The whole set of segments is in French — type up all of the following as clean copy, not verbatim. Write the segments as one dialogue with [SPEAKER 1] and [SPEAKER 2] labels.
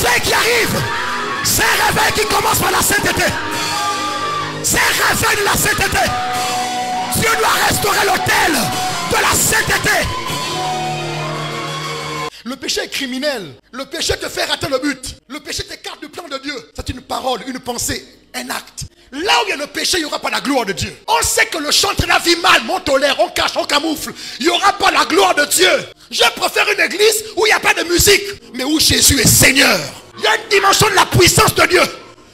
[SPEAKER 1] réveil qui arrive. C'est un réveil qui commence par la sainteté. C'est un réveil de la sainteté. Dieu doit restaurer l'autel de la sainteté. Le péché est criminel. Le péché te fait rater le but. Le péché t'écarte du plan de Dieu. C'est une parole, une pensée, un acte. Là où il y a le péché, il n'y aura pas la gloire de Dieu. On sait que le chanteur vit mal, on tolère, on cache, on camoufle. Il n'y aura pas la gloire de Dieu. Je préfère une église où il n'y a pas de musique, mais où Jésus est Seigneur. Il y a une dimension de la puissance de Dieu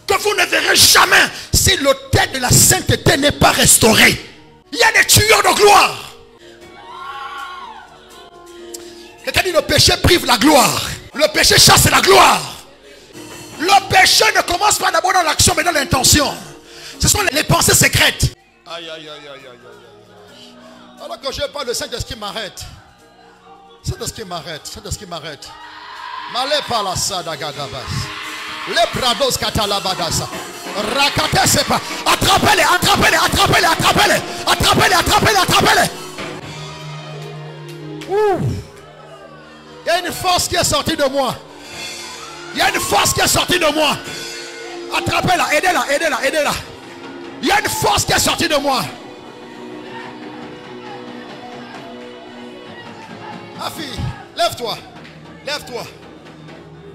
[SPEAKER 1] que vous ne verrez jamais si l'autel de la sainteté n'est pas restauré. Il y a des tueurs de gloire. Quelqu'un dit le péché prive la gloire. Le péché chasse la gloire. Le péché ne commence pas d'abord dans l'action mais dans l'intention. Ce sont les pensées secrètes. Aïe, aïe, aïe, aïe, aïe, aïe. Alors que je parle, le Saint-Esprit m'arrête. Saint-Esprit m'arrête. Saint-Esprit m'arrête. Malé par la sadagagabas. Les prados katalabadasa. Rakate c'est pas. Attrapez-les, attrapez-les, attrapez-les, attrapez-les. Attrapez-les, attrapez-les, attrapez-les. Il y a une force qui est sortie de moi. Il y a une force qui est sortie de moi. Attrapez-la, aidez-la, aidez-la, aidez-la. Il y a une force qui est sortie de moi. Ma fille, lève-toi. Lève-toi.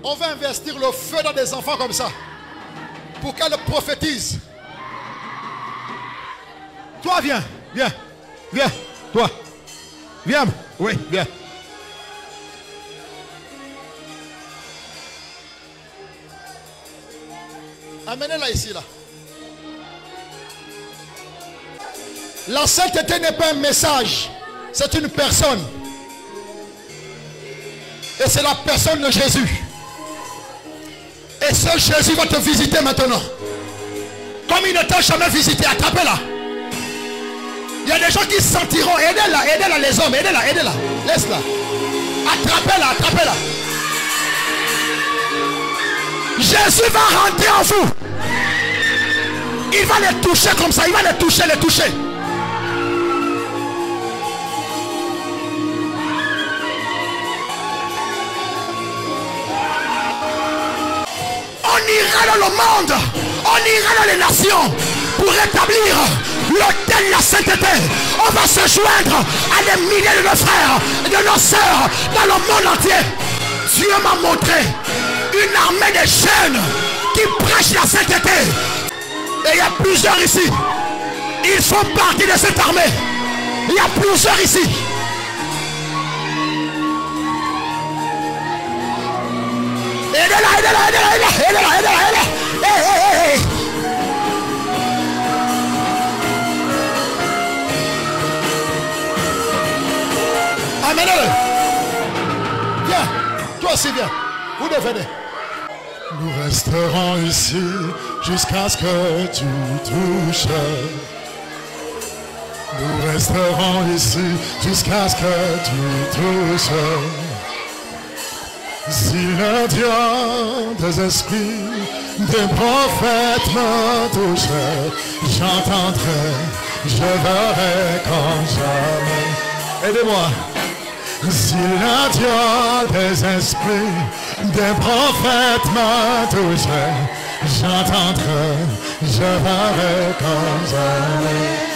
[SPEAKER 1] On va investir le feu dans des enfants comme ça. Pour qu'elles prophétisent. Toi, viens. Viens. Viens. Toi. Viens. Oui, viens. Amenez-la ici, là. La sainteté n'est pas un message. C'est une personne. Et c'est la personne de Jésus. Et ce Jésus va te visiter maintenant. Comme il ne t'a jamais visité, attrapez-la. Il y a des gens qui se sentiront. Aidez-la, aidez-la les hommes. Aidez-la, aidez-la. Laisse-la. Attrapez-la, attrapez-la. Jésus va rentrer en vous. Il va les toucher comme ça. Il va les toucher, les toucher. On ira dans le monde. On ira dans les nations pour rétablir l'autel de la sainteté. On va se joindre à des milliers de nos frères et de nos sœurs dans le monde entier. Dieu m'a montré une armée de jeunes qui prêchent la sainteté. Et il y a plusieurs ici. Ils font partie de cette armée. Il y a plusieurs ici. Aidez-la, aidez-la, aidez-la, aidez-la, aidez-la, aidez-la. Hey, hey, hey, hey. Amenez-le. Viens, toi aussi viens. Vous devenez.
[SPEAKER 2] Nous resterons ici jusqu'à ce que tu touches. Nous resterons ici jusqu'à ce que tu touches. Si le Dieu des esprits, des prophètes me touche, j'entendrai, je verrai comme jamais. Aidez-moi. Si le Dieu des esprits, des prophètes me touche, j'entendrai, je verrai comme jamais.